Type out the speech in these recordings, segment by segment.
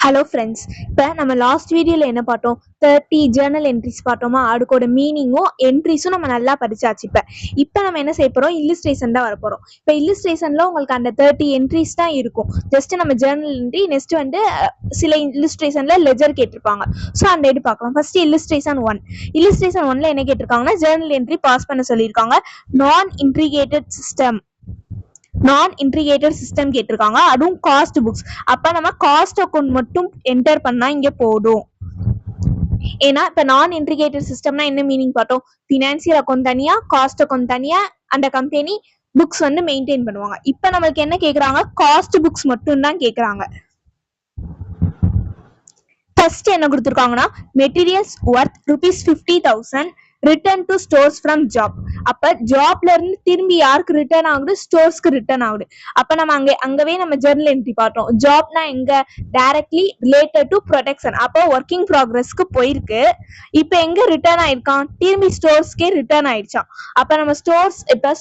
Hello friends, இப்போ நம்ம last வீடியோவில் என்ன பார்த்தோம்? 30 ஜேர்னல் என்ட்ரிஸ் பார்த்தோமா? அதுக்கோட மீனிங்கும் என்ட்ரிஸும் நம்ம நல்லா படிச்சாச்சு. இப்போ நம்ம என்ன செய்ய போகிறோம்? இல்லுஸ்ட்ரேஷன் தான் வரப்போகிறோம். இப்போ இல்லுஸ்ட்ரேஷனில் உங்களுக்கு அந்த 30 என்ட்ரிஸ் தான் இருக்கும். ஜஸ்ட் நம்ம ஜேர்னல் என்ட்ரி, நெக்ஸ்ட் வந்து சில இல்லுஸ்ட்ரேஷனில் லெஜர் கேட்டிருப்பாங்க. ஸோ அந்த இது பார்க்கலாம். First illustration 1. இல்லுஸ்ட்ரேஷன் 1ல என்ன கேட்டிருக்காங்கன்னா, ஜேர்னல் என்ட்ரி பாஸ் பண்ண சொல்லியிருக்காங்க. நான் இன்ட்ரிகேட்டட் சிஸ்டம் கேட்டிருக்காங்க. அதுவும் காஸ்ட் புக்ஸ். அப்ப நம்ம காஸ்ட் அக்கௌண்ட் மட்டும் என்டர் பண்ணா இங்க போடும். ஏன்னா இப்ப நான் இன்ட்ரிகேட்டட் சிஸ்டம்னா என்ன மீனிங் பார்த்தோம்? பினான்சியல் அக்கௌண்ட் தனியா, காஸ்ட் அக்கௌண்ட் தனியா, அந்த கம்பெனி புக்ஸ் வந்து மெயின்டைன் பண்ணுவாங்க. இப்ப நம்மளுக்கு என்ன கேக்குறாங்க? காஸ்ட் புக்ஸ் மட்டும் தான் கேக்குறாங்க. ஃபர்ஸ்ட் என்ன கொடுத்துருக்காங்கன்னா, materials worth ₹50,000 return to stores from job. அப்ப ஜாப்ல இருந்து திரும்பி யாருக்கு ரிட்டர்ன் ஆகுது? ஸ்டோர்ஸ்க்கு ரிட்டர்ன் ஆகுது. அப்ப நம்ம அங்கவே நம்ம ஜர்னல் என்ட்ரி பார்த்தோம். ஜாப்னா எங்க? Directly related to protection. அப்போ ஒர்க்கிங் ப்ராக்ரஸ்க்கு போயிருக்கு. இப்ப எங்க ரிட்டர்ன் ஆயிருக்கான்? திரும்பி ஸ்டோர்ஸ்க்கே ரிட்டர்ன் ஆயிடுச்சான். அப்ப நம்ம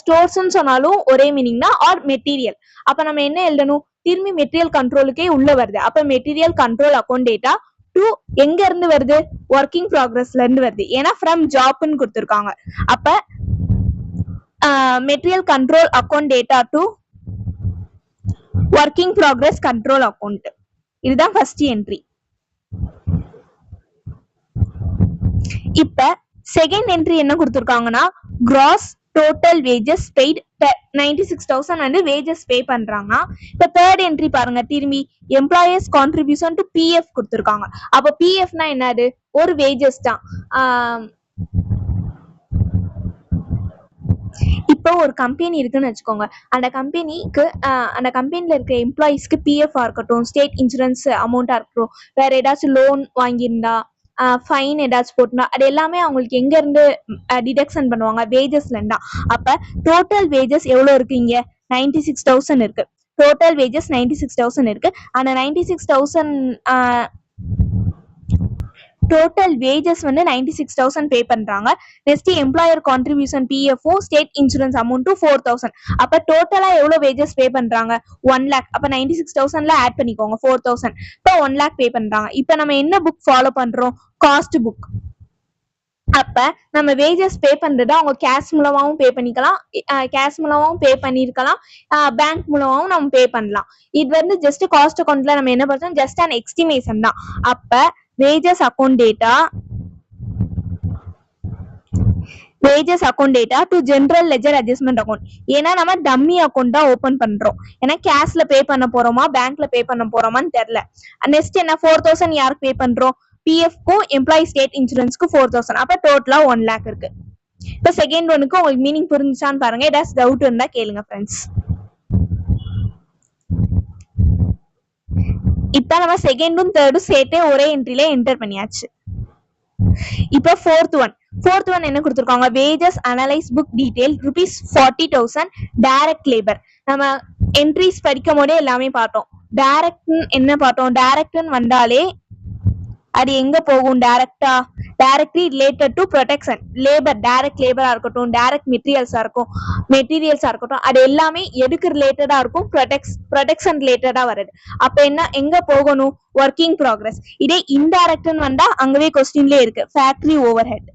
ஸ்டோர்ஸ்ன்னு சொன்னாலும் ஒரே மீனிங் தான், ஆர் மெட்டீரியல். அப்ப நம்ம என்ன எழுதணும்? திரும்பி மெட்டீரியல் கண்ட்ரோலுக்கே உள்ள வருது. அப்ப material control account data to எங்க இருந்து வருது? ஒர்க்கிங் ப்ராக்ரஸ்ல இருந்து வருது. ஏன்னா ஃப்ரம் ஜாப்னு கொடுத்துருக்காங்க. அப்ப material control account data to working progress control account. இதுதான் ஃபர்ஸ்ட் என்ட்ரி. இப்ப செகண்ட் என்ட்ரி என்ன கொடுத்துருக்காங்கன்னா, கிராஸ் டோட்டல் வேஜஸ் பெய்ட் 96,000 வந்து வேஜஸ் பே பண்றாங்கன்னா, இப்ப தேர்ட் என்ட்ரி பாருங்க. திரும்பி எம்ப்ளாயர்ஸ் கான்ட்ரிபியூஷன் டு பிஎஃப் கொடுத்துருக்காங்க. அப்ப பிஎஃப்னா என்னது? ஒரு வேஜஸ் தான். இப்போ ஒரு கம்பெனி இருக்குன்னு வச்சுக்கோங்க. அந்த கம்பெனில இருக்க எம்ப்ளாயிஸ்க்கு பிஎஃப் இருக்கட்டும், ஸ்டேட் இன்சூரன்ஸ் அமௌண்டா இருக்கட்டும், வேற ஏதாச்சும் லோன் வாங்கியிருந்தா, ஃபைன் ஏதாச்சும் போட்டுனா, அது எல்லாமே அவங்களுக்கு எங்க இருந்து டிடக்ஷன் பண்ணுவாங்க? வேஜஸ்ல இருந்தா. அப்ப டோட்டல் வேஜஸ் எவ்வளவு இருக்கு? இங்க 96,000 இருக்கு. டோட்டல் வேஜஸ் 96,000 இருக்கு. அந்த 96,000 டோட்டல் வேஜஸ் வந்து 96,000 பே பண்றாங்க. Next employer contribution PF, state insurance amount 4,000. அப்ப டோட்டலா எவ்வளவு வேஜஸ் பே பண்றாங்க? 1 lakh. அப்ப 96,000ல ஆட் பண்ணிக்கோங்க 4,000. இப்ப 1 lakh பே பண்றாங்க. இப்ப நம்ம என்ன புக் ஃபாலோ பண்றோம்? Cost book. அப்ப நம்ம வேஜஸ் பே பண்றத அவங்க கேஷ் மூலமாவும் பே பண்ணிக்கலாம், கேஷ் மூலமாவும் பே பண்ணிருக்கலாம், பேங்க் மூலமாவும் நம்ம பே பண்ணலாம். இது வந்து ஜஸ்ட் காஸ்ட் அக்கௌண்ட்ல நம்ம என்ன பண்றோம்? ஜஸ்ட் அன் எஸ்டிமேஷன் தான். அப்ப wages account data to general ledger adjustment account. ஏன்னா நம்ம டம்மி அக்கௌண்ட் தான் ஓபன் பண்றோம். ஏன்னா கேஷ்ல பே பண்ண போறோமா, பேங்க்ல பே பண்ண போறோமான்னு தெரியல. நெக்ஸ்ட் என்ன? 4,000 யாருக்கு பே பண்றோம்? பிஎஃப்க்கும் எம்ப்ளாயி ஸ்டேட் இன்சூரன்ஸ்க்கு 4,000. அப்ப டோட்டலா 1 lakh இருக்கு. இப்ப செகண்ட் ஒனுக்கு உங்களுக்கு மீனிங் புரிஞ்சுச்சான்னு பாருங்க. ஏதாச்சும் டவுட் இருந்தா கேளுங்க ஃப்ரெண்ட்ஸ். இப்ப நம்ம செகண்டும் தேர்டும் சேர்த்தே ஒரே என்ட்ரில என்டர் பண்ணியாச்சு. இப்ப ஃபோர்த் ஒன் என்ன கொடுத்துருக்காங்க? Wages analyse book detail ₹40,000 direct labour. நம்ம என்ட்ரிஸ் படிக்கும் போதே எல்லாமே பார்த்தோம். டைரக்ட் என்ன பார்த்தோம்? டைரக்ட்னு வந்தாலே அது எங்க போகும்? Directly related to production. Labour, direct லேபரா இருக்கட்டும், டைரக்ட் மெட்டீரியல்ஸா இருக்கட்டும், அது எல்லாமே எதுக்கு ரிலேட்டடா இருக்கும்? ப்ரொடெக்ஷன் ரிலேட்டடா வருது. அப்ப என்ன எங்க போகணும்? Working progress. இதே இன்டைரக்ட்னு வந்தா அங்கவே கொஸ்டின்லயே இருக்கு, ஃபேக்டரி ஓவர் ஹெட்.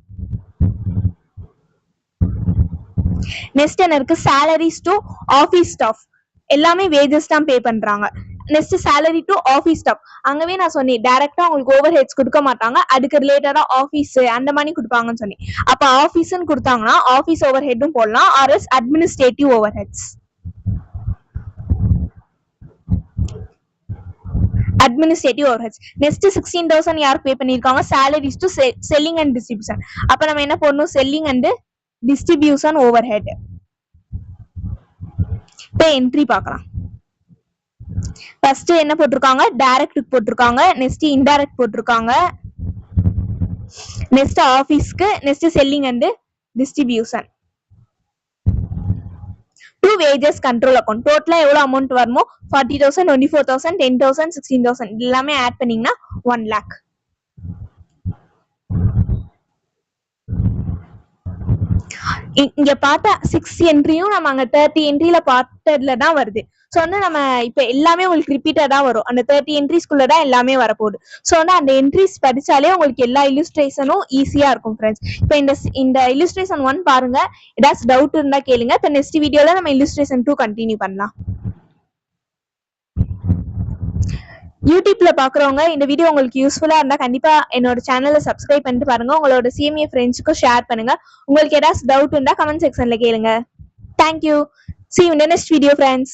நெக்ஸ்ட் என்ன இருக்கு? Salaries to office staff. எல்லாமே வேஜஸ் தான் பே பண்றாங்க. Next salary to office staff. அங்கவே நான் சொன்னேன், டைரக்டா உங்களுக்கு ஓவர் ஹெட்ஸ் கொடுக்க மாட்டாங்க, அதுக்கு ரிலேட்டடா ஆபீஸ் அந்த மாதிரி கொடுப்பாங்கன்னு சொன்னேன். அப்ப ஆபீஸ்ன்னு கொடுத்தாங்கன்னா ஆபீஸ் ஓவர் ஹெட்டும் போடலாம், or as administrative overheads. Next 16,000 யார் பே பண்ணிருக்காங்க? salaries to selling and distribution. அப்ப நம்ம என்ன பண்ணணும்? Selling and distribution overhead. இப்ப என்ட்ரி பார்க்கலாம். ஃபர்ஸ்ட் என்ன போட்டிருக்காங்க? டைரக்ட் போட்டிருக்காங்க, நெக்ஸ்ட் இன்டைரக்ட் போட்டிருக்காங்க, நெக்ஸ்ட் ஆபீஸ்க்கு, next selling and distribution to wages control account. டோட்டலா எவ்வளவு அமௌண்ட் வருமோ 40,000, 24,000, 10,000, 16,000 எல்லாமே ஆட் பண்ணீங்கன்னா 1 lakh. இங்க பார்த்த 6 என்ட்ரியும் நம்ம அங்க 30 என்ட்ரியில பார்த்ததுல தான் வருது. ஸோ வந்து நம்ம இப்போ எல்லாமே உங்களுக்கு ரிப்பீட்டடா வரும். அந்த 30 என்ட்ரிஸ்குள்ள தான் எல்லாமே வரப்போகுது. ஸோ வந்து அந்த என்ட்ரிஸ் படிச்சாலே உங்களுக்கு எல்லா இல்லுஸ்ட்ரேஷனும் ஈஸியா இருக்கும் ஃப்ரெண்ட்ஸ். இப்போ இந்த இல்லுஸ்ட்ரேஷன் 1 பாருங்க. ஏதாச்சும் டவுட் இருந்தா கேளுங்க. இப்போ நெக்ஸ்ட் வீடியோல நம்ம இல்லுஸ்ட்ரேஷன் 2 கண்டினியூ பண்ணலாம். யூடியூப்ல பாக்குறவங்க இந்த வீடியோ உங்களுக்கு யூஸ்ஃபுல்லா இருந்தா கண்டிப்பா என்னோட சேனலை சப்ஸ்கிரைப் பண்ணிட்டு பாருங்க. உங்களோட CMA ஃப்ரெண்ட்ஸுக்கும் ஷேர் பண்ணுங்க. உங்களுக்கு ஏதாச்சும் டவுட் இருந்தா கமெண்ட் செக்ஷன்ல கேளுங்க. Thank you. See you in the next video, friends.